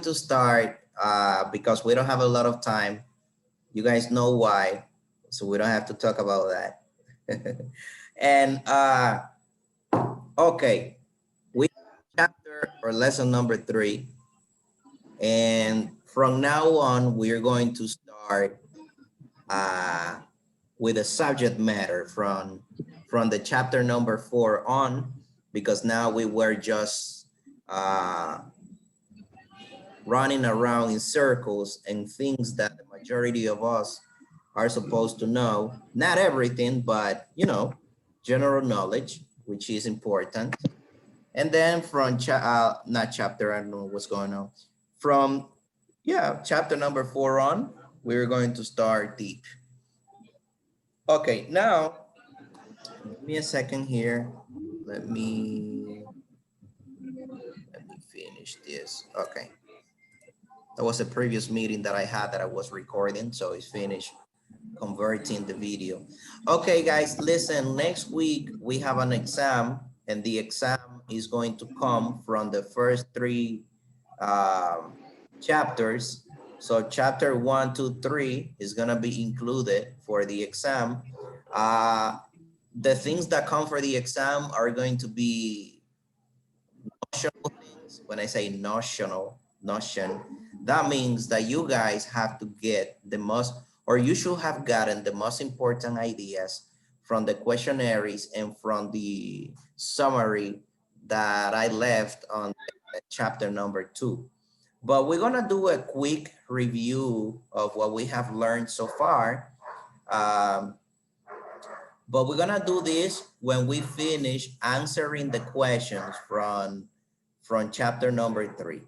to start because we don't have a lot of time. You guys know why, so we don't have to talk about that. And okay, we chapter or lesson number 3, and from now on we're going to start uh, with a subject matter from the chapter number 4 on, because now we were just uh, running around in circles and things that the majority of us are supposed to know. Not everything, but general knowledge, which is important. And then from not chapter, I don't know what's going on. From chapter number 4 on, we're going to start deep. Okay, now give me a second here. Let me finish this. Okay. That was a previous meeting that I had that I was recording, so it's finished converting the video. Okay, guys, listen, next week we have an exam, and the exam is going to come from the first 3 chapters. So chapter 1, 2, 3 is gonna be included for the exam. The things that come for the exam are going to be notional things. When I say notion, that means that you guys have to get the most, or you should have gotten the most important ideas from the questionnaires and from the summary that I left on chapter number 2. But we're gonna do a quick review of what we have learned so far. But we're gonna do this when we finish answering the questions from chapter number 3.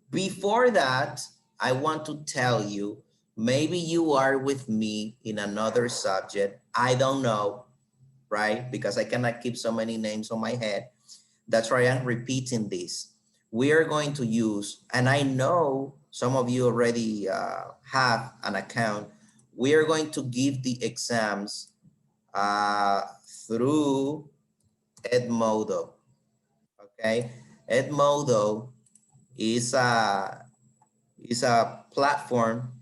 Before that, I want to tell you, maybe you are with me in another subject. I don't know, right? Because I cannot keep so many names on my head. That's why I'm repeating this. We are going to use, and I know some of you already have an account. We are going to give the exams through Edmodo, okay? Edmodo is a platform,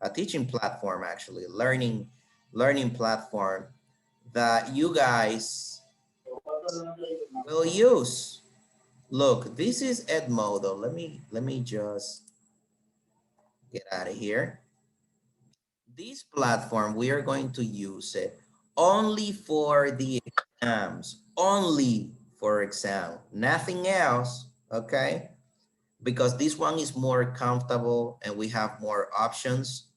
a teaching platform, actually, learning platform that you guys will use. Look, this is Edmodo. Let me just get out of here. This platform, we are going to use it only for the exams, only for exam, nothing else, okay? Because this one is more comfortable and we have more options.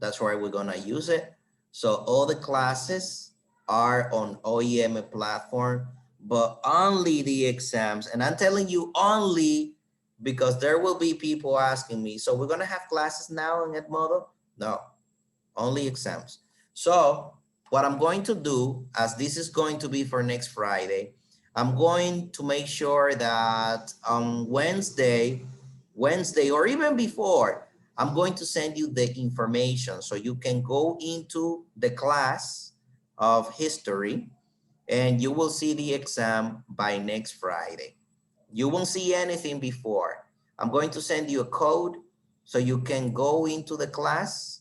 That's why we're gonna use it. So all the classes are on OEM platform, but only the exams. And I'm telling you only because there will be people asking me, so we're gonna have classes now in Edmodo? No, only exams. So what I'm going to do, as this is going to be for next Friday, I'm going to make sure that on Wednesday, or even before, I'm going to send you the information so you can go into the class of history and you will see the exam by next Friday. You won't see anything before. I'm going to send you a code so you can go into the class,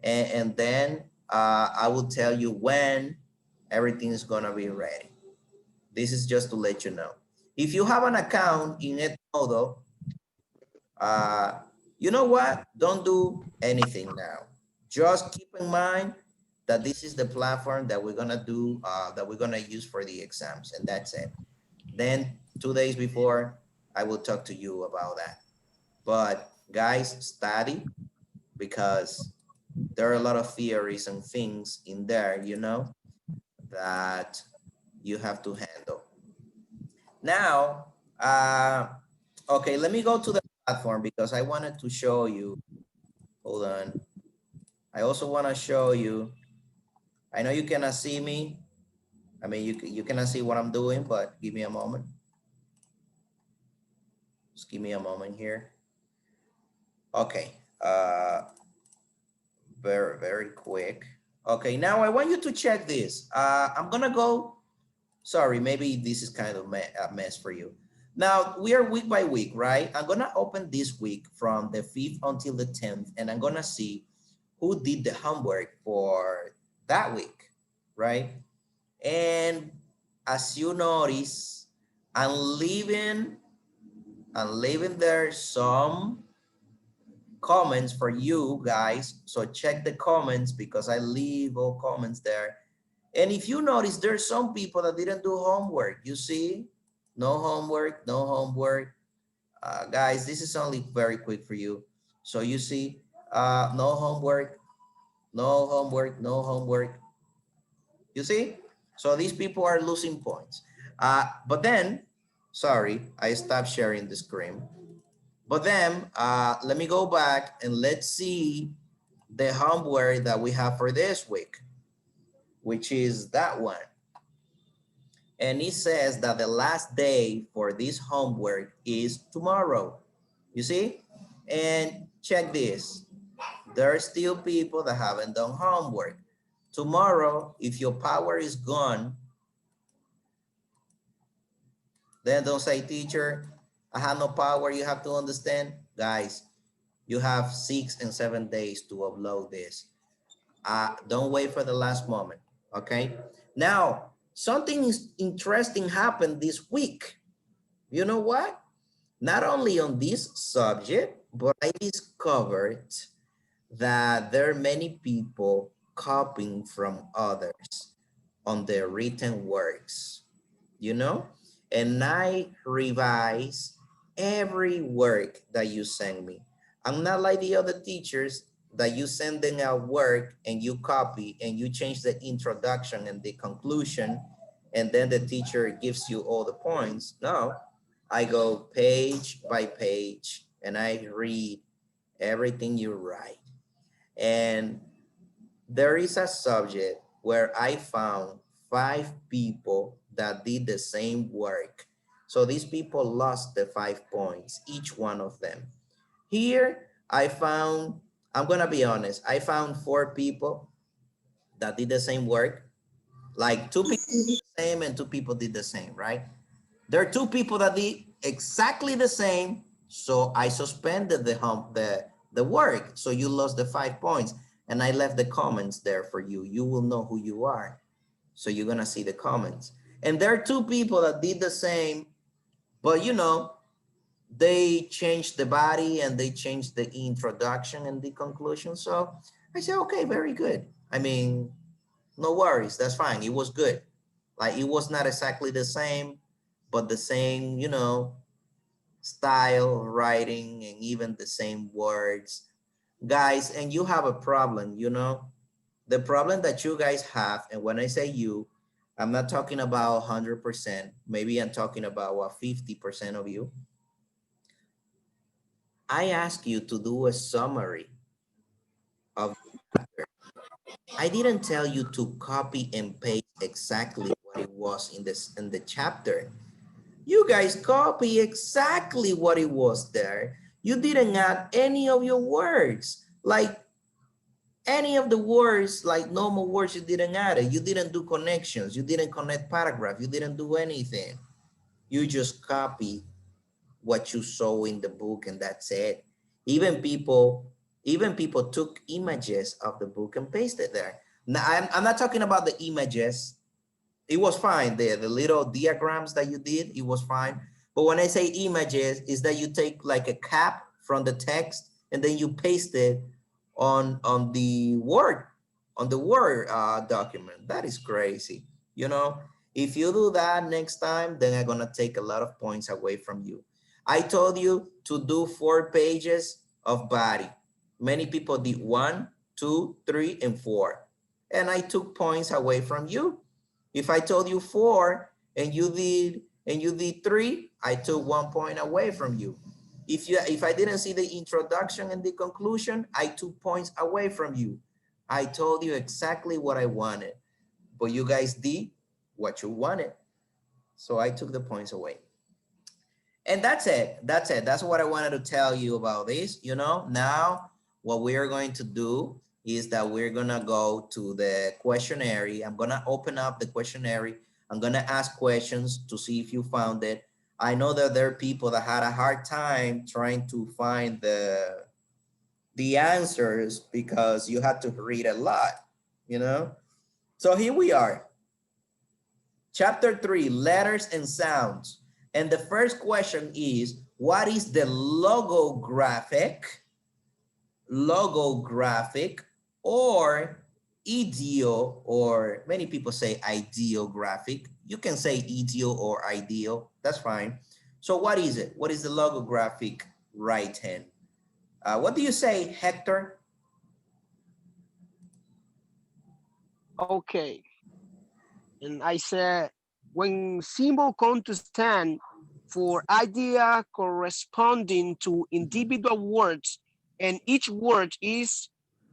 and then I will tell you when everything is gonna be ready. This is just to let you know. If you have an account in Edmodo, you know what? Don't do anything now. Just keep in mind that this is the platform that we're gonna do, that we're gonna use for the exams, and that's it. Then 2 days before, I will talk to you about that. But guys, study, because there are a lot of theories and things in there, that you have to handle. Now, okay, let me go to the platform because I wanted to show you. Hold on. I also want to show you. I know you cannot see me. I mean, you cannot see what I'm doing, but give me a moment. Just give me a moment here. Okay. Very, very quick. Okay, now I want you to check this. I'm gonna go. Sorry, maybe this is kind of a mess for you. Now we are week by week, right? I'm gonna open this week from the 5th until the 10th, and I'm gonna see who did the homework for that week, right? And as you notice, I'm leaving there some comments for you guys. So check the comments because I leave all comments there. And if you notice, there's some people that didn't do homework. You see, no homework, no homework. Guys, this is only very quick for you. So you see, no homework, no homework, no homework. You see? So these people are losing points. But then, sorry, I stopped sharing the screen. But then, let me go back and let's see the homework that we have for this week, which is that one. And it says that the last day for this homework is tomorrow. You see? And check this. There are still people that haven't done homework. Tomorrow, if your power is gone, then don't say, teacher, I have no power. You have to understand. Guys, you have 6 and 7 days to upload this. Don't wait for the last moment, okay? Now, something interesting happened this week. You know what? Not only on this subject, but I discovered that there are many people copying from others on their written works, you know? And I revise every work that you send me. I'm not like the other teachers that you send them a work and you copy and you change the introduction and the conclusion, and then the teacher gives you all the points. No, I go page by page and I read everything you write. And there is a subject where I found 5 people that did the same work. So these people lost the 5 points, each one of them. Here, I found, I'm gonna be honest, I found 4 people that did the same work. Like 2 people did the same and 2 people did the same, right? There are 2 people that did exactly the same. So I suspended the work. So you lost the 5 points. And I left the comments there for you. You will know who you are. So you're gonna see the comments. And there are 2 people that did the same, but you know, they changed the body and they changed the introduction and the conclusion. So I said, okay, very good. I mean, no worries, that's fine. It was good. Like it was not exactly the same, but the same, you know, style, writing, and even the same words. Guys, and you have a problem, you know, the problem that you guys have, and when I say you, I'm not talking about 100%, maybe I'm talking about what 50% of you. I ask you to do a summary of the chapter. I didn't tell you to copy and paste exactly what it was in the chapter. You guys copy exactly what it was there. You didn't add any of your words. Like any of the words, like normal words, you didn't add it. You didn't do connections. You didn't connect paragraph. You didn't do anything. You just copy what you saw in the book and that's it. Even people took images of the book and pasted there. Now, I'm not talking about the images. It was fine there. The little diagrams that you did, it was fine. But when I say images, is that you take like a cap from the text and then you paste it on the Word, document. That is crazy. You know, if you do that next time, then I'm gonna take a lot of points away from you. I told you to do 4 pages of body. Many people did 1, 2, 3, and 4. And I took points away from you. If I told you 4 and you did 3, I took 1 point away from you. If I didn't see the introduction and the conclusion, I took points away from you. I told you exactly what I wanted, but you guys did what you wanted. So I took the points away. And that's it. That's it. That's what I wanted to tell you about this. You know, now what we are going to do is that we're going to go to the questionnaire. I'm going to open up the questionnaire. I'm going to ask questions to see if you found it. I know that there are people that had a hard time trying to find the answers because you had to read a lot, you know? So here we are. Chapter 3, letters and sounds. And the first question is, what is the logographic or ideal, or many people say ideographic. You can say ideal or ideal, that's fine. So what is it? What is the logographic writing? What do you say, Hector? Okay. And I said, when symbol come to stand for idea corresponding to individual words, and each word is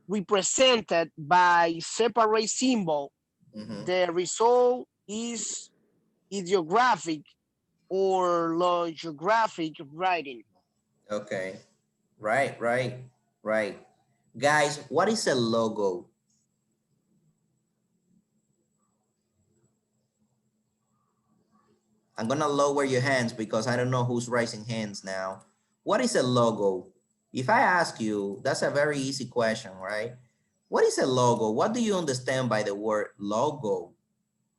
represented by separate symbol, the result is ideographic or logographic writing. Okay, right. Guys, what is a logo? I'm gonna lower your hands because I don't know who's raising hands now. What is a logo? If I ask you, that's a very easy question, right? What is a logo? What do you understand by the word logo?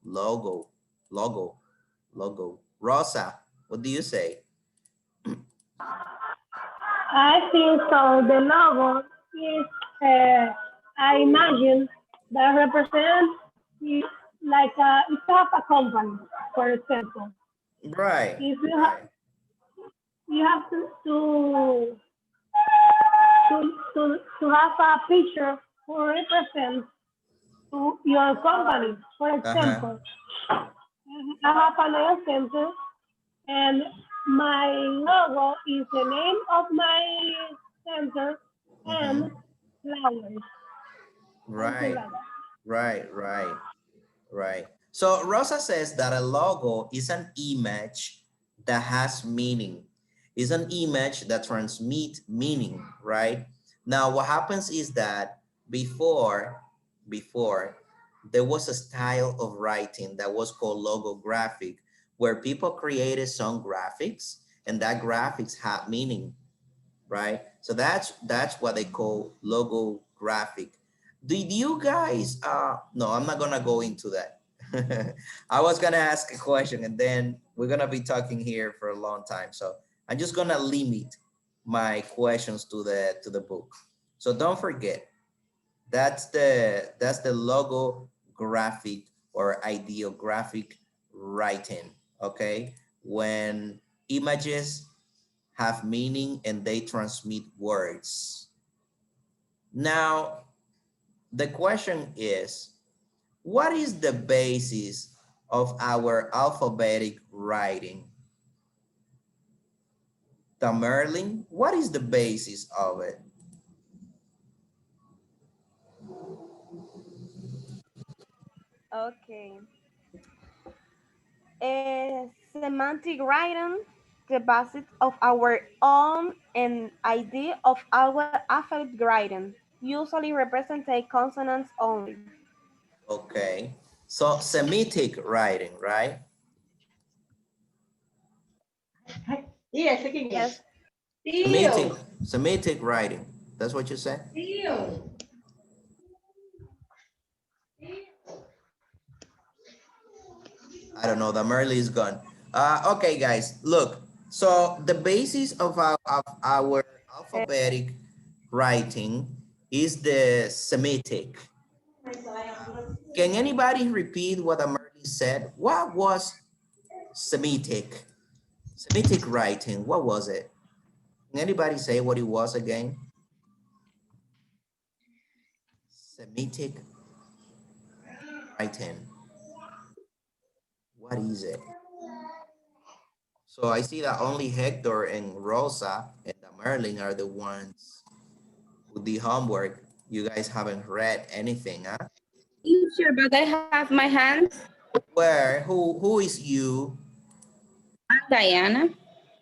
Logo, logo, logo. Rosa, what do you say? I think so. The logo is, I imagine, that represents like if you have a company, for example. Right. If you have to have a picture who represents to your company. For example, I have an center and my logo is the name of my center and flowers. Right. So Rosa says that a logo is an image that has meaning. It's an image that transmits meaning, right? Now, what happens is that before, there was a style of writing that was called logographic, where people created some graphics and that graphics had meaning, right? So that's what they call logographic. Did you guys, no, I'm not gonna go into that. I was gonna ask a question and then we're gonna be talking here for a long time. So I'm just gonna limit my questions to the book. So don't forget, that's the logographic or ideographic writing, okay? When images have meaning and they transmit words. Now, the question is, what is the basis of our alphabetic writing? Tamerlin, what is the basis of it? Okay. Semantic writing, the basis of our own and idea of our alphabet writing, usually represent consonants only. Okay, so Semitic writing, right? Yes, again. Yes. Semitic writing, that's what you said? I don't know, the Merly is gone. Okay, guys, look. So the basis of our alphabetic writing is the Semitic. Can anybody repeat what Merly said? What was Semitic? Semitic writing, what was it? Can anybody say what it was again? Semitic writing. What is it? So I see that only Hector and Rosa and Merlin are the ones who did homework. You guys haven't read anything, huh? Sure, but I have my hands. Where? Who is you? I'm Diana.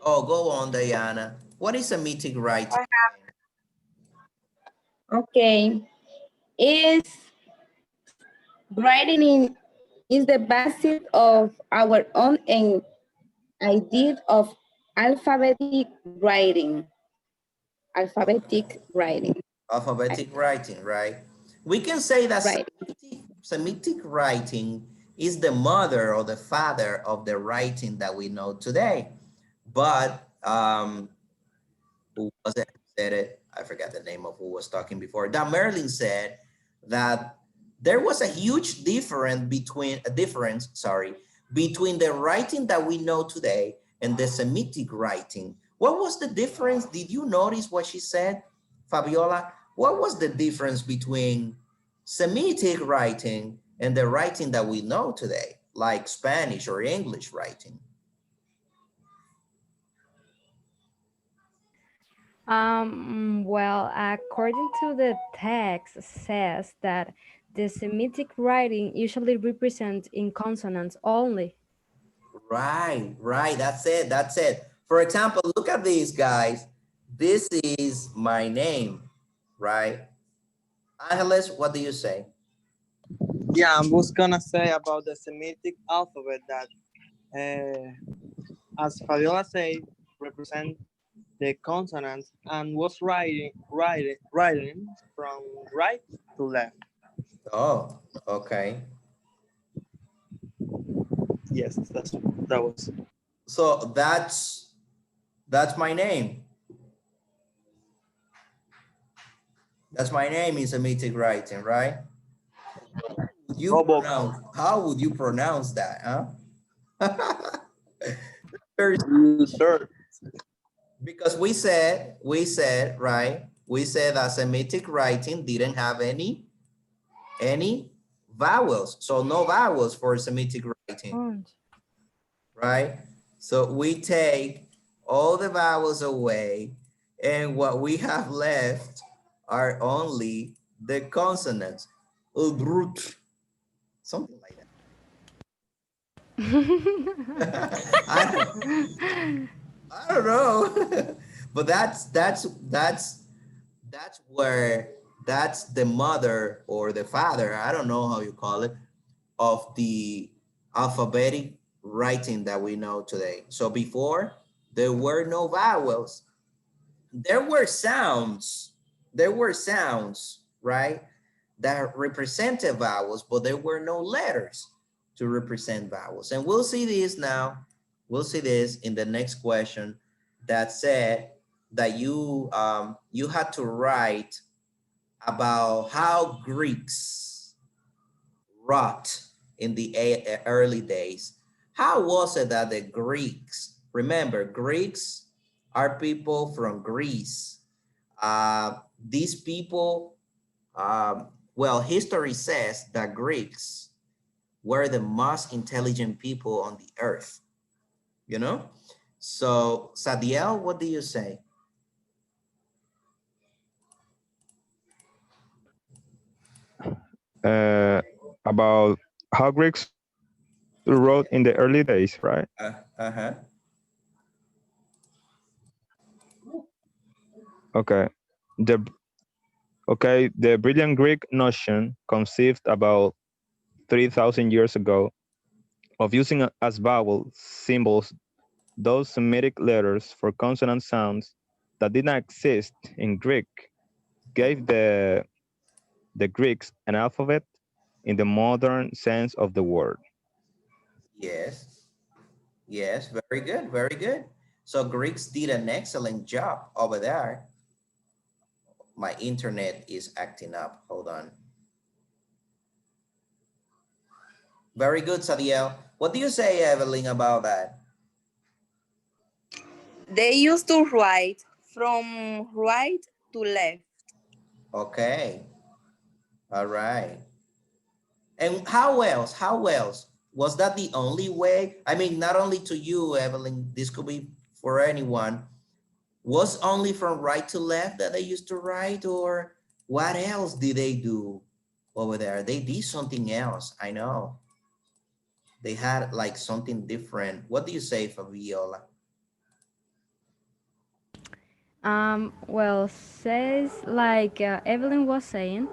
Oh, go on, Diana. What is Semitic writing? Okay. Is writing in is the basis of our own and idea of alphabetic writing. Alphabetic writing. Alphabetic writing, right? We can say that Right. Semitic writing is the mother or the father of the writing that we know today. But who was it who said it? I forgot the name of who was talking before. That Merlin said that there was a huge difference, between the writing that we know today and the Semitic writing. What was the difference? Did you notice what she said, Fabiola? What was the difference between Semitic writing and the writing that we know today, like Spanish or English writing? Well, according to the text says that the Semitic writing usually represents in consonants only. Right, right. That's it. That's it. For example, look at these guys. This is my name, right? Angeles, what do you say? Yeah, I was gonna say about the Semitic alphabet that, as Fabiola said, represent the consonants and was writing from right to left. Oh, okay. Yes, that was. So that's my name. That's my name in Semitic writing, right? How would you pronounce that, huh? Very Sure. Because we said, right? We said that Semitic writing didn't have any vowels. So no vowels for Semitic writing, right? So we take all the vowels away and what we have left are only the consonants. Something like that. I don't know. But that's where that's the mother or the father, I don't know how you call it, of the alphabetic writing that we know today. So before, there were no vowels. There were sounds, right, that represented vowels, but there were no letters to represent vowels. And we'll see this now. We'll see this in the next question that said that you had to write about how Greeks wrought in the early days. How was it that the Greeks, remember, Greeks are people from Greece. These people, well, history says that Greeks were the most intelligent people on the earth, you know? So, Sadiel, what do you say? About how Greeks wrote in the early days, right? Uh-huh. Okay. The brilliant Greek notion conceived about 3,000 years ago of using as vowel symbols those Semitic letters for consonant sounds that did not exist in Greek gave the Greeks an alphabet in the modern sense of the word. Yes. Yes, very good, very good. So Greeks did an excellent job over there. My internet is acting up. Hold on. Very good, Sadiel. What do you say, Evelyn, about that? They used to write from right to left. Okay. All right. And how else? How else? Was that the only way? I mean, not only to you, Evelyn, this could be for anyone. Was only from right to left that they used to write, or what else did they do over there? They did something else, I know. They had like something different. What do you say, Fabiola? Well, says like Evelyn was saying,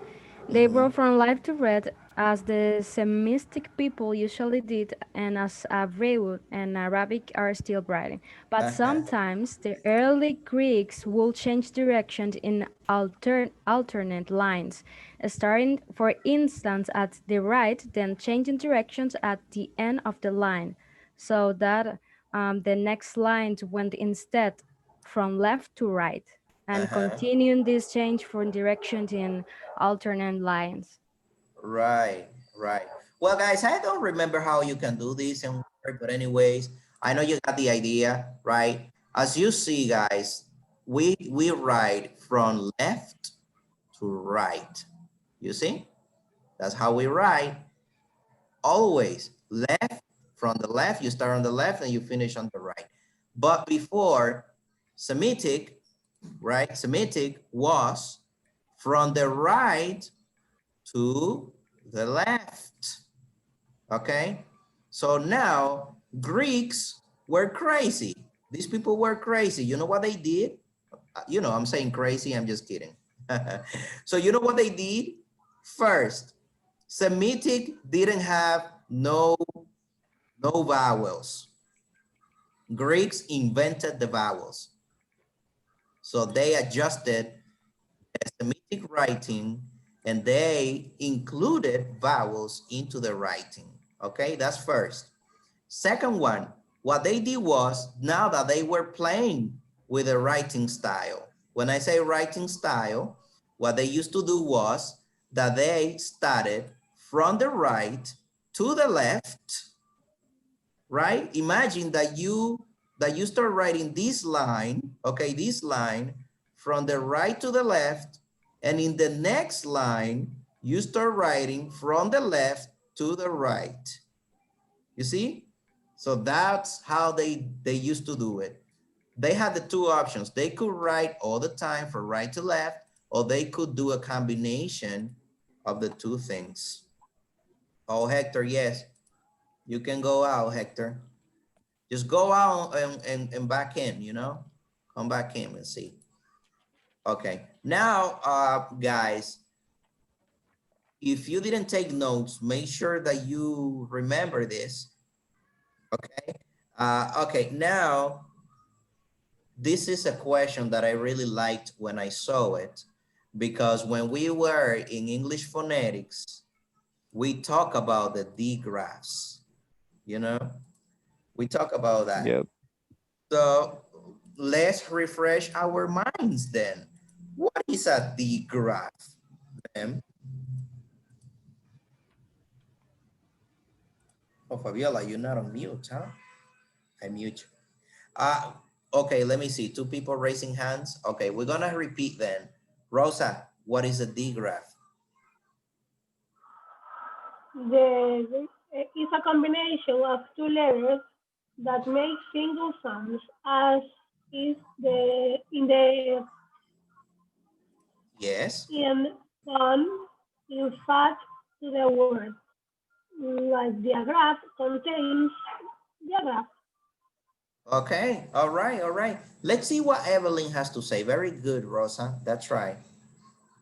they wrote from left to right as the Semitic people usually did, and as Hebrew and Arabic are still writing. But sometimes the early Greeks will change directions in alternate lines, starting, for instance, at the right, then changing directions at the end of the line, so that the next line went instead from left to right, and continuing this change from directions in alternate lines. Right, right. Well, guys, I don't remember how you can do this in Word, but anyways, I know you got the idea, right? As you see, guys, we write from left to right. You see? That's how we write. Always left, from the left, you start on the left and you finish on the right. But before, Semitic, right? Semitic was from the right to the left, okay? So now Greeks were crazy. These people were crazy. You know what they did? You know, I'm saying crazy, I'm just kidding. So you know what they did? First, Semitic didn't have no vowels. Greeks invented the vowels. So they adjusted the Semitic writing and they included vowels into the writing. Okay, that's first. Second one, what they did was, now that they were playing with the writing style. When I say writing style, what they used to do was that they started from the right to the left, right? Imagine that you start writing this line, okay, this line from the right to the left, and in the next line, you start writing from the left to the right. You see? So that's how they used to do it. They had the two options. They could write all the time from right to left, or they could do a combination of the two things. Oh, Hector, yes. You can go out, Hector. Just go out and back in, you know? Come back in and see. Okay, now, guys, if you didn't take notes, make sure that you remember this, okay? Okay, now, this is a question that I really liked when I saw it, because when we were in English phonetics, we talk about the digraphs, you know? We talk about that. Yep. So let's refresh our minds then. What is a digraph? Oh, Fabiola, you're not on mute, huh? I mute you. Okay, let me see. Two people raising hands. Okay, we're gonna repeat then. Rosa, what is a digraph? It's a combination of two letters that make single sounds, as is in Yes. in fact to the word. Like diagraph contains diagraph. Okay, all right, all right. Let's see what Evelyn has to say. Very good, Rosa. That's right.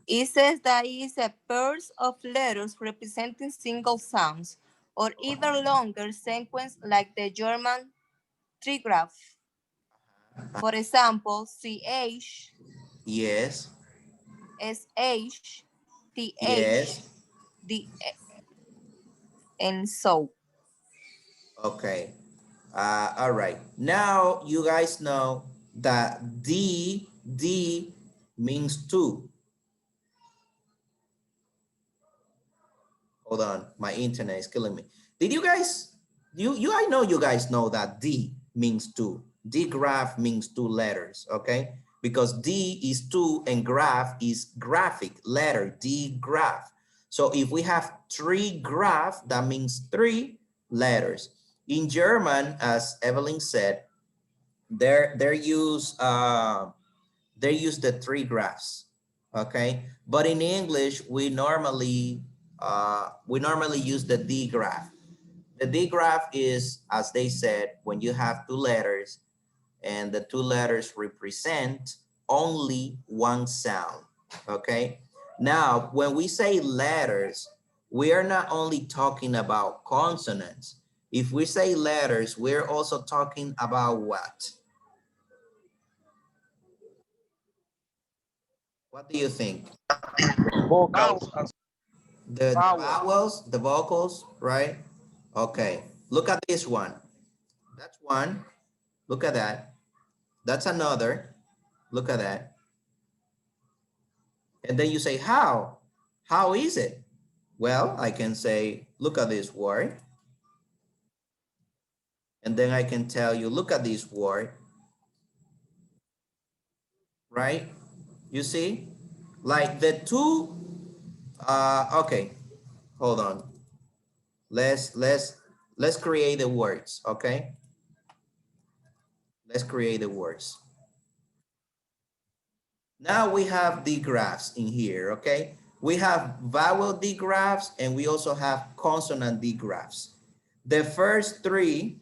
It says that is a pair of letters representing single sounds or even longer sequence like the German trigraph. For example, CH, Yes. SH, TH, Yes. D, and so. Okay. All right. Now you guys know that D means two. Hold on, my internet is killing me. Did you guys, I know you guys know that D means two. Digraph means two letters, okay? Because D is two and graph is graphic letter, digraph. So if we have three graph, that means three letters. In German, as Evelyn said, they use the three graphs, okay? But in English, we normally use the digraph. The digraph is, as they said, when you have two letters and the two letters represent only one sound, okay? Now, when we say letters, we are not only talking about consonants. If we say letters, we're also talking about what? What do you think? Vocals. The Vowel. vowels, the vocals, right? Okay, look at this one. That's one. Look at that. That's another. Look at that. And then you say, how? How is it? Well, I can say, look at this word. And then I can tell you, look at this word. Right? You see? Like the two, okay, hold on. Let's create the words, okay? Let's create the words. Now we have digraphs in here, okay? We have vowel digraphs and we also have consonant digraphs. The first three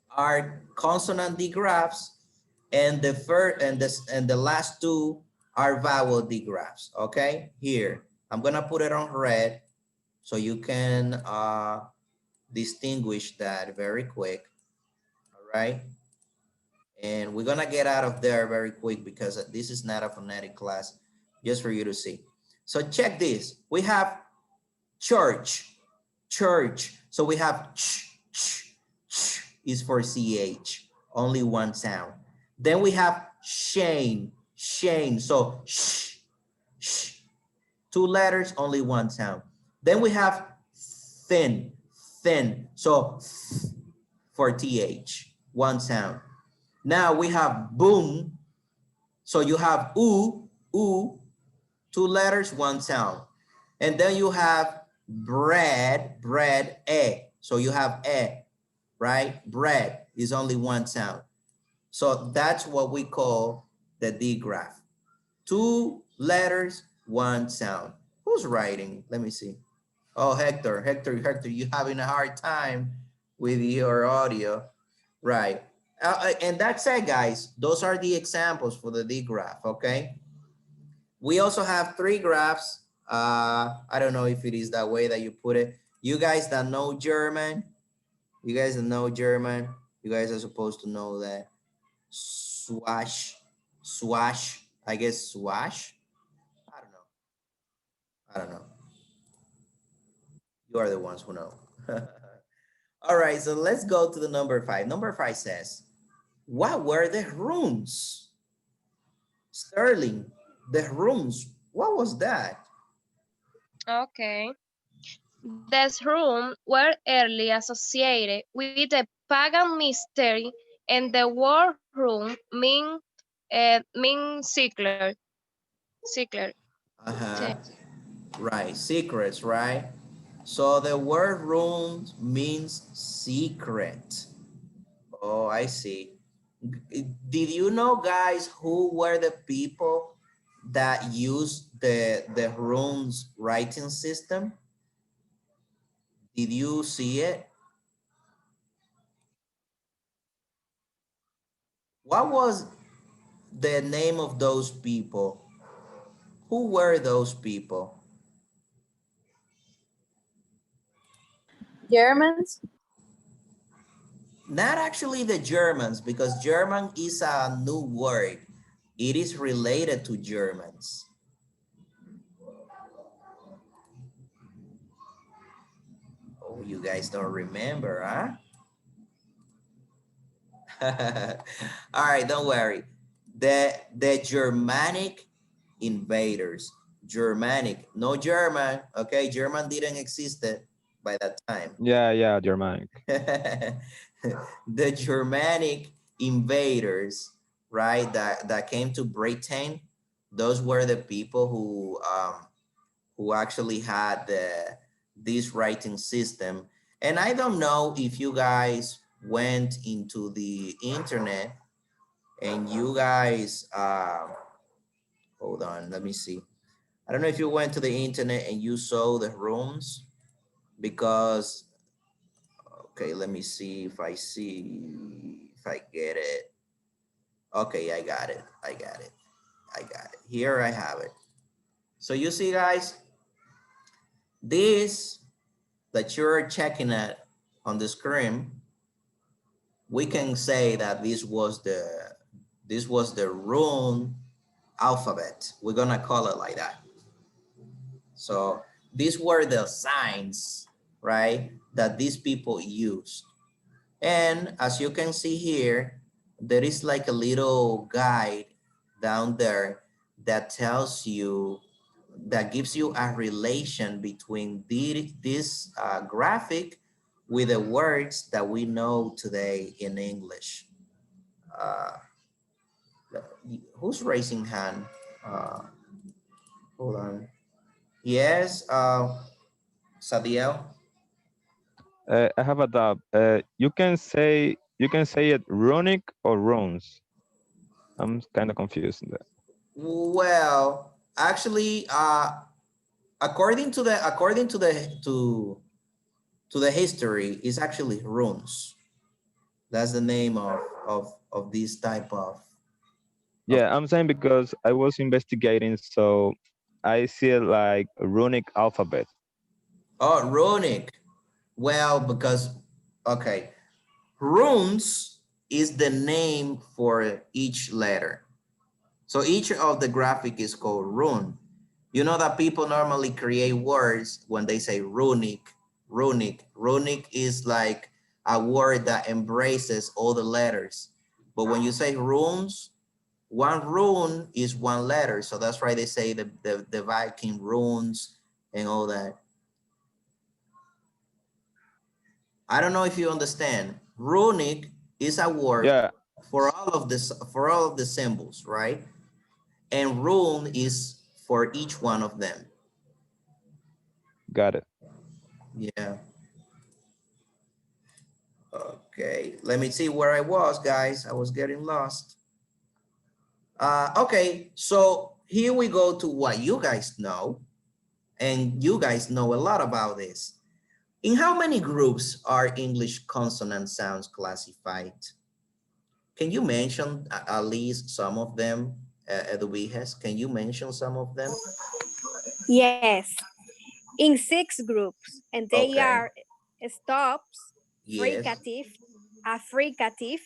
are consonant digraphs and the first and the last two are vowel digraphs, okay? Here, I'm gonna put it on red so you can distinguish that very quick, all right? And we're gonna get out of there very quick because this is not a phonetic class, just for you to see. So check this, we have church, church. So we have ch is for CH, only one sound. Then we have shame, shame. So sh, two letters, only one sound. Then we have thin, thin. So for TH, one sound. Now we have boom. So you have oo, two letters, one sound. And then you have bread, bread, So you have right? Bread is only one sound. So that's what we call the digraph. Two letters, one sound. Who's writing? Let me see. Oh, Hector, you're having a hard time with your audio. Right. And that's it, guys. Those are the examples for the digraph, okay? We also have three graphs. I don't know if it is that way that you put it. You guys that know German, you guys that know German, you guys are supposed to know that. Swash, swash, I guess swash. I don't know. You are the ones who know. All right, so let's go to the number 5. Number 5 says, what were the rooms? Sterling, the rooms, what was that? Okay. These rooms were early associated with the pagan mystery, and the word room mean secret. Secret. Uh-huh. Right, secrets, right? So the word room means secret. Oh, I see. Did you know, guys, who were the people that used the runes writing system? Did you see it? What was the name of those people? Who were those people? Germans. Not actually the Germans, because German is a new word. It is related to Germans. Oh, you guys don't remember, huh? All right, don't worry. The Germanic invaders, Germanic, no German, okay? German didn't exist by that time. Yeah, Germanic. The Germanic invaders, right, that came to Britain, those were the people who actually had this writing system. And I don't know if you guys went into the internet and you guys, hold on, let me see. I don't know if you went to the internet and you saw the rooms, because, okay, let me see if I get it. Okay, I got it. Here I have it. So you see, guys, This that you're checking at on the screen, we can say that this was the rune alphabet. We're gonna call it like that. So these were the signs, right, that these people used. And as you can see here, there is like a little guide down there that tells you, that gives you a relation between this graphic with the words that we know today in English. Who's raising hand? Hold on. Yes, Sadiel. I have a doubt. You can say it runic or runes. I'm kind of confused in that. Well, actually, according to the history, it's actually runes. That's the name of this type of. Yeah, I'm saying because I was investigating, so I see it like a runic alphabet. Oh, runic. Well, because, okay, runes is the name for each letter. So each of the graphic is called rune. You know that people normally create words when they say runic, runic. Runic is like a word that embraces all the letters. But when you say runes, one rune is one letter. So that's why they say the Viking runes and all that. I don't know if you understand. Runic is a word for all of the symbols, right? And rune is for each one of them. Got it. Yeah. Okay, let me see where I was, guys. I was getting lost. Okay, so here we go to what you guys know. And you guys know a lot about this. In how many groups are English consonant sounds classified? Can you mention at least some of them, Eduviges? Can you mention some of them? Yes, in 6 groups, and they are stops, Yes. fricative, affricative,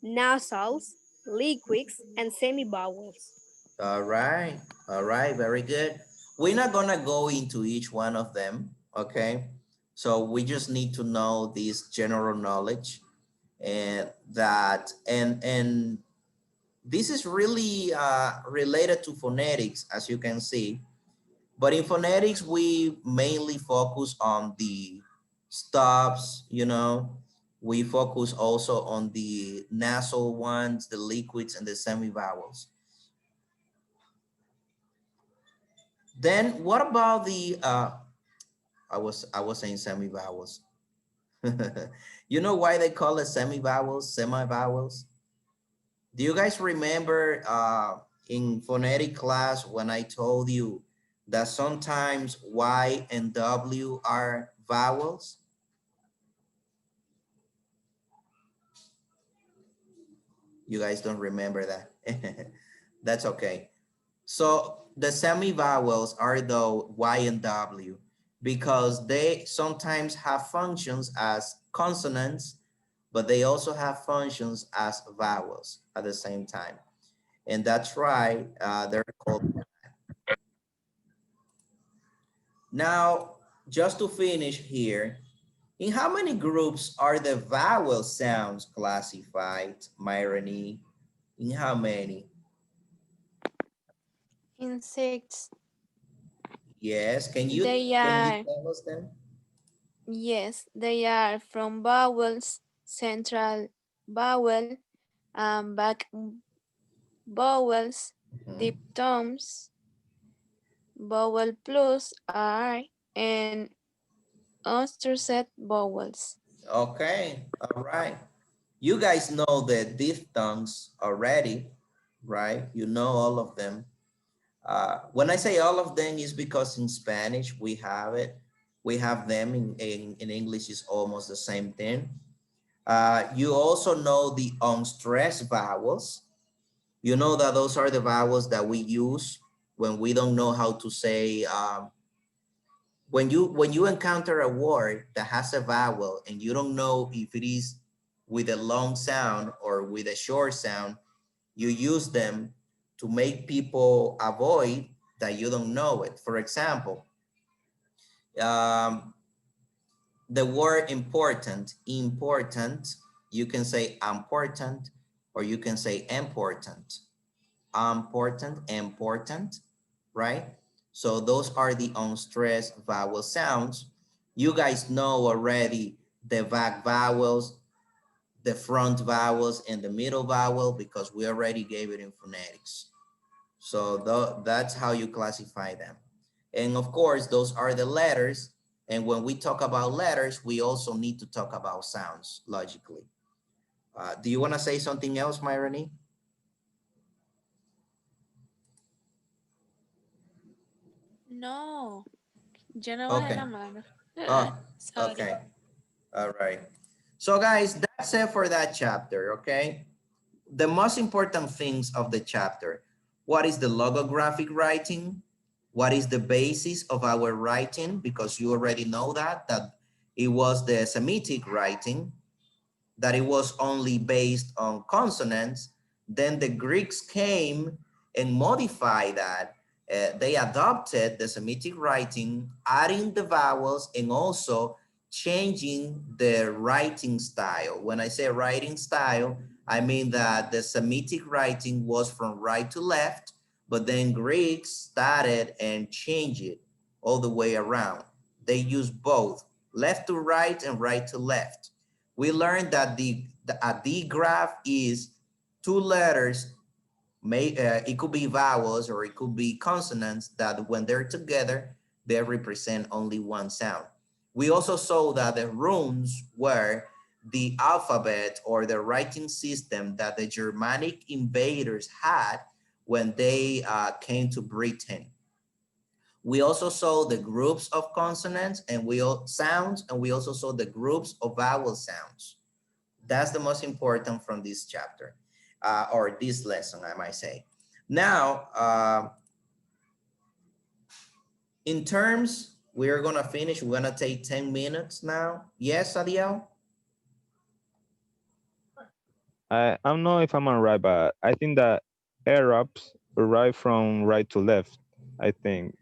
nasals, liquids, and semivowels. All right, very good. We're not gonna go into each one of them, okay? So we just need to know this general knowledge, and that, and this is really related to phonetics, as you can see. But in phonetics, we mainly focus on the stops, you know. We focus also on the nasal ones, the liquids, and the semivowels. Then what about the, I was saying semivowels. You know why they call it semivowels, semivowels? Do you guys remember in phonetic class when I told you that sometimes Y and W are vowels? You guys don't remember that. That's okay. So the semivowels are the Y and W because they sometimes have functions as consonants, but they also have functions as vowels at the same time. And that's why they're called. Now, just to finish here, in how many groups are the vowel sounds classified, Myrony? In how many? In 6. Yes, can you tell us them? Yes, they are from vowels, central vowel, back vowels, diphthongs, vowel plus R, and unstressed vowels. Okay, all right. You guys know the diphthongs already, right? You know all of them. When I say all of them is because in Spanish we have it. We have them in English is almost the same thing. You also know the unstressed vowels. You know that those are the vowels that we use when we don't know how to say when you encounter a word that has a vowel and you don't know if it is with a long sound or with a short sound, you use them to make people avoid that you don't know it. For example, the word important, you can say important, or you can say important, important, right? So those are the unstressed vowel sounds. You guys know already the back vowels, the front vowels, and the middle vowel because we already gave it in phonetics. So that's how you classify them. And of course, those are the letters. And when we talk about letters, we also need to talk about sounds logically. Do you want to say something else, Myrony? No, yo no bajé Okay. la mano. Oh, Sorry. okay. All right. So guys, that's it for that chapter, okay? The most important things of the chapter. What is the logographic writing? What is the basis of our writing? Because you already know that it was the Semitic writing, that it was only based on consonants. Then the Greeks came and modified that. They adopted the Semitic writing, adding the vowels and also changing the writing style. When I say writing style, I mean that the Semitic writing was from right to left, but then Greeks started and changed it all the way around. They use both left to right and right to left. We learned that a digraph is two letters. It could be vowels or it could be consonants that when they're together, they represent only one sound. We also saw that the runes were the alphabet or the writing system that the Germanic invaders had when they came to Britain. We also saw the groups of consonants and sounds, and we also saw the groups of vowel sounds. That's the most important from this chapter, or this lesson, I might say. Now, in terms, we're gonna finish, we're gonna take 10 minutes now. Yes, Adiel? I don't know if I'm right, but I think that Arabs arrive from right to left, I think.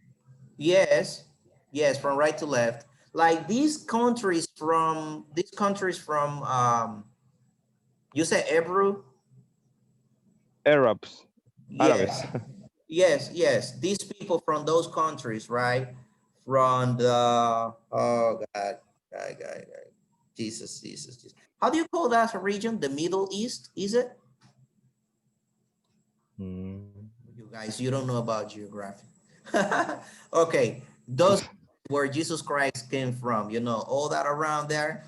Yes, yes, from right to left. Like these countries from, you say Hebrew? Arabs. Yes, Árabes. yes. These people from those countries, right? From the, oh God. Jesus. How do you call that region? The Middle East, is it? You guys, you don't know about geography. Okay, those where Jesus Christ came from, you know, all that around there,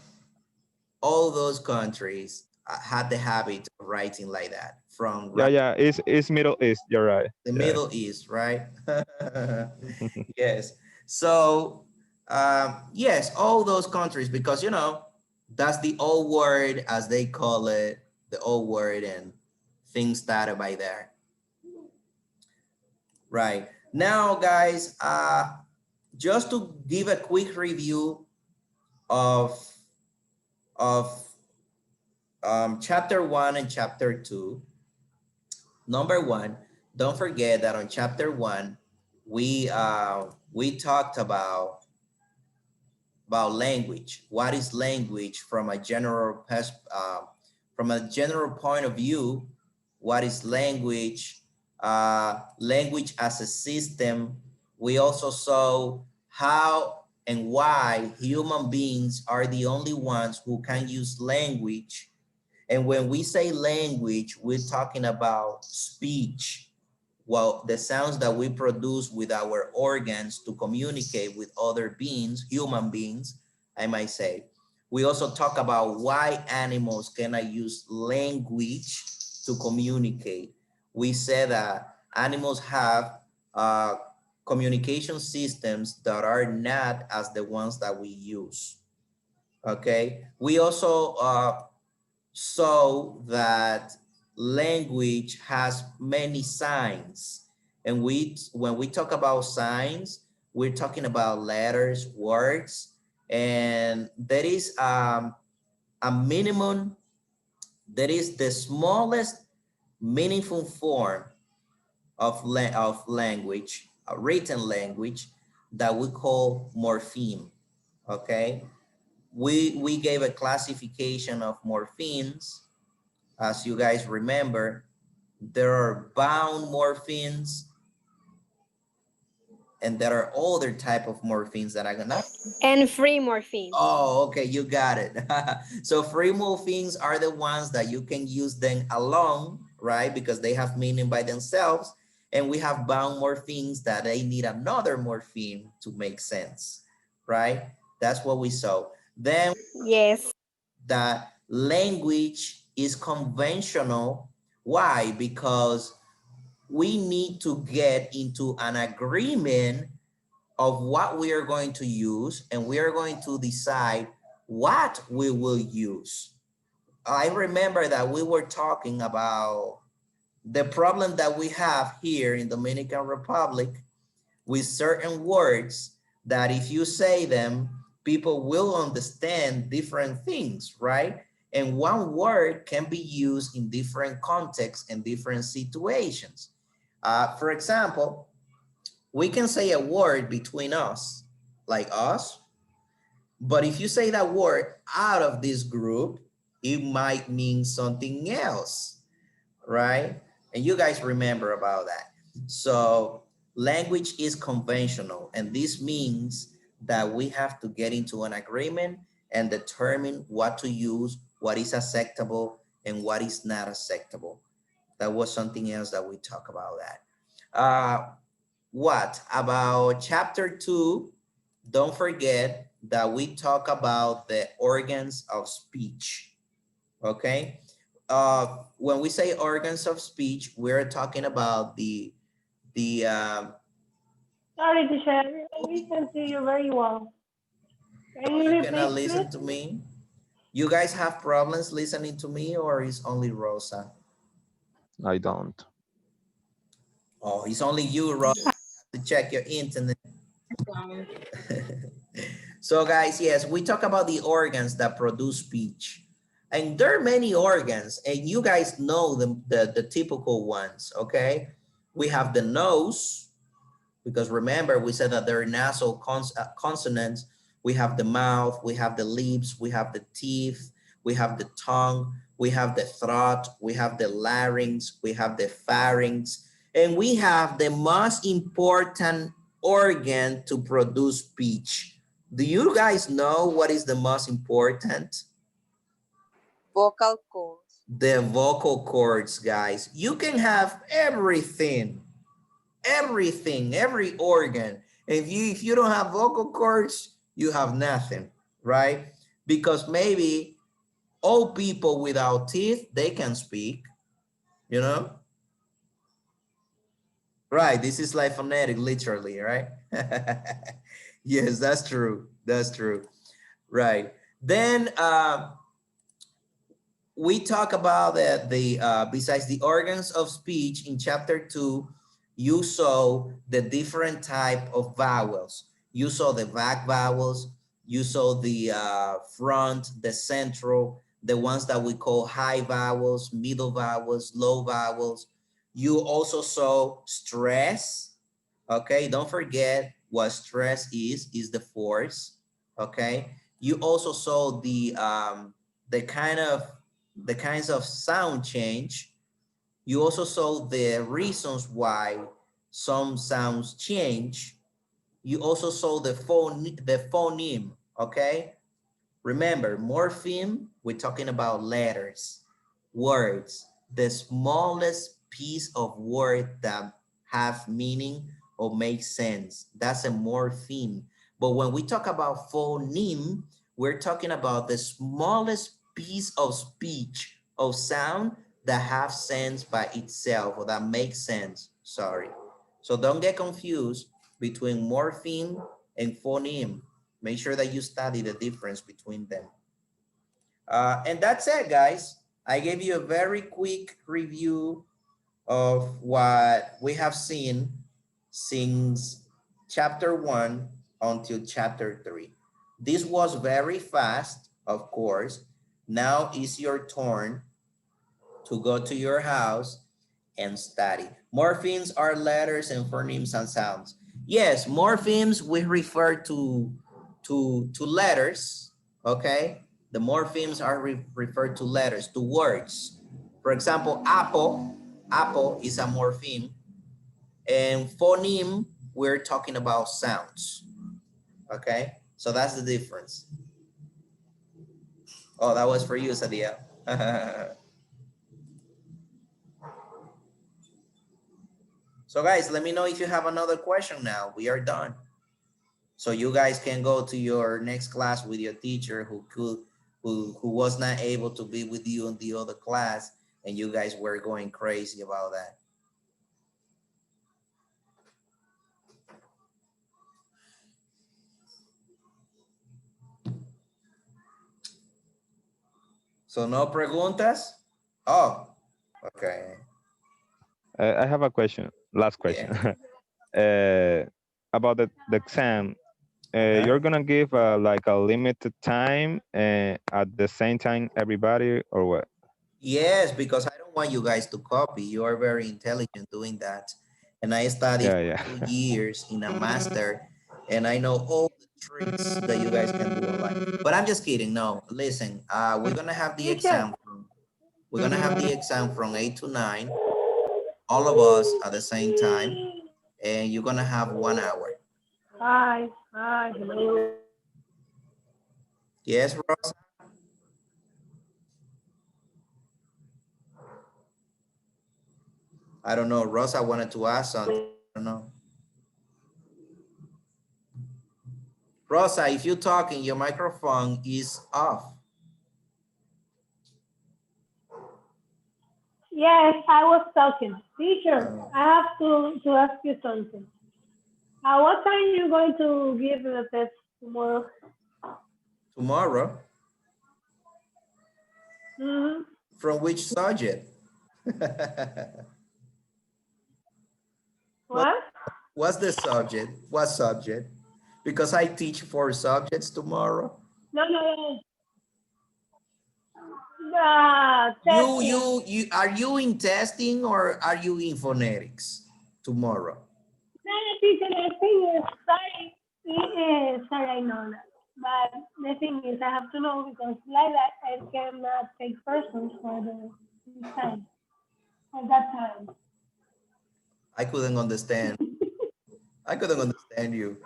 all those countries had the habit of writing like that from Yeah, it's Middle East, you're right. the Yeah. Middle East, right? Yes. So, yes, all those countries, because, you know, that's the old word, as they call it, the old word, and things started by there. Right. Now, guys, just to give a quick review of chapter 1 and chapter 2. Number 1, don't forget that on chapter 1, we talked about language. What is language from a general point of view? What is language? Language as a system. We also saw how and why human beings are the only ones who can use language. And when we say language, we're talking about speech. Well, the sounds that we produce with our organs to communicate with other beings, human beings, I might say. We also talk about why animals cannot use language to communicate. We said that animals have communication systems that are not as the ones that we use. Okay. We also saw that language has many signs. And when we talk about signs, we're talking about letters, words, and there is a minimum, that is the smallest meaningful form of language, a written language, that we call morpheme, okay? We gave a classification of morphemes. As you guys remember, there are bound morphemes, and there are other type of morphemes that I'm gonna. And free morphemes. Oh, okay, you got it. So free morphemes are the ones that you can use them alone, right? Because they have meaning by themselves. And we have bound morphemes that they need another morpheme to make sense, right? That's what we saw. Then yes, that language is conventional. Why? Because we need to get into an agreement of what we are going to use, and we are going to decide what we will use. I remember that we were talking about the problem that we have here in Dominican Republic with certain words that if you say them, people will understand different things, right? And one word can be used in different contexts and different situations. For example, we can say a word between us, like us, but if you say that word out of this group, it might mean something else, right? And you guys remember about that. So language is conventional, and this means that we have to get into an agreement and determine what to use, what is acceptable and what is not acceptable. That was something else that we talk about that. What about chapter 2? Don't forget that we talk about the organs of speech, okay? When we say organs of speech, we're talking about the Sorry, teacher, I listen to you very well. Can you you cannot repeat, listen please? to me. You guys have problems listening to me, or is only Rosa? I don't. Oh, it's only you, Rosa, to check your internet. So guys, yes, we talk about the organs that produce speech. And there are many organs, and you guys know the typical ones, okay? We have the nose, because remember, we said that there are nasal consonants. We have the mouth, we have the lips, we have the teeth, we have the tongue, we have the throat, we have the larynx, we have the pharynx, and we have the most important organ to produce speech. Do you guys know what is the most important? Vocal cords. The vocal cords, guys. You can have everything, every organ. If you don't have vocal cords, you have nothing, right? Because maybe all people without teeth, they can speak, you know? Right, this is like phonetic, literally, right? Yes, that's true, that's true. Right, then we talk about that besides the organs of speech in chapter 2, you saw the different type of vowels. You saw the back vowels, you saw the front, the central, the ones that we call high vowels, middle vowels, low vowels. You also saw stress, okay? Don't forget what stress is the force, okay? You also saw the kinds of sound change. You also saw the reasons why some sounds change. You also saw the phoneme, okay? Remember, morpheme, we're talking about letters, words, the smallest piece of word that have meaning or make sense. That's a morpheme. But when we talk about phoneme, we're talking about the smallest piece of speech, of sound that have sense by itself, or that makes sense, sorry. So don't get confused between morpheme and phoneme. Make sure that you study the difference between them. And that's it, guys. I gave you a very quick review of what we have seen since chapter 1 until chapter 3. This was very fast, of course. Now is your turn to go to your house and study. Morphemes are letters and phonemes and sounds. Yes, morphemes we refer to letters, okay? The morphemes are referred to letters, to words. For example, apple is a morpheme, and phoneme, we're talking about sounds, okay? So that's the difference. Oh, that was for you, Sadia. So guys, let me know if you have another question now. We are done. So you guys can go to your next class with your teacher who was not able to be with you in the other class, and you guys were going crazy about that. So no preguntas? Oh, okay. I have a question, last question. Yeah. About the exam. You're gonna give like a limited time at the same time everybody, or what? Yes, because I don't want you guys to copy. You are very intelligent doing that. And I studied for 2 years in a master, and I know all the tricks that you guys can do online. But I'm just kidding. No, listen, we're gonna have the exam from 8 to 9, all of us at the same time, and you're gonna have 1 hour. Hi, hello. Yes, Rosa? I don't know. Rosa wanted to ask something. I don't know. Rosa, if you're talking, your microphone is off. Yes, I was talking. Teacher, I have to ask you something. What time are you going to give the test tomorrow? Tomorrow? Mm-hmm. From which subject? What? What's the subject? What subject? Because I teach 4 subjects tomorrow. No. You are you in testing or are you in phonetics tomorrow? No, teacher, the thing is, sorry, I know that. But the thing is, I have to know because like that, I cannot take persons for the time. At that time. I couldn't understand. I couldn't understand you.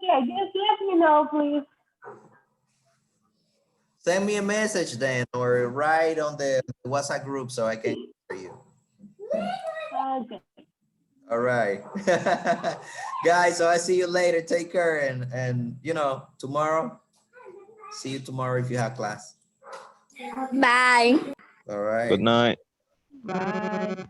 Okay, just let me know, please. Send me a message then, or write on the WhatsApp group so I can hear you. Okay. All right. Guys, so I see you later. Take care, and you know, tomorrow. See you tomorrow if you have class. Bye. All right. Good night. Bye.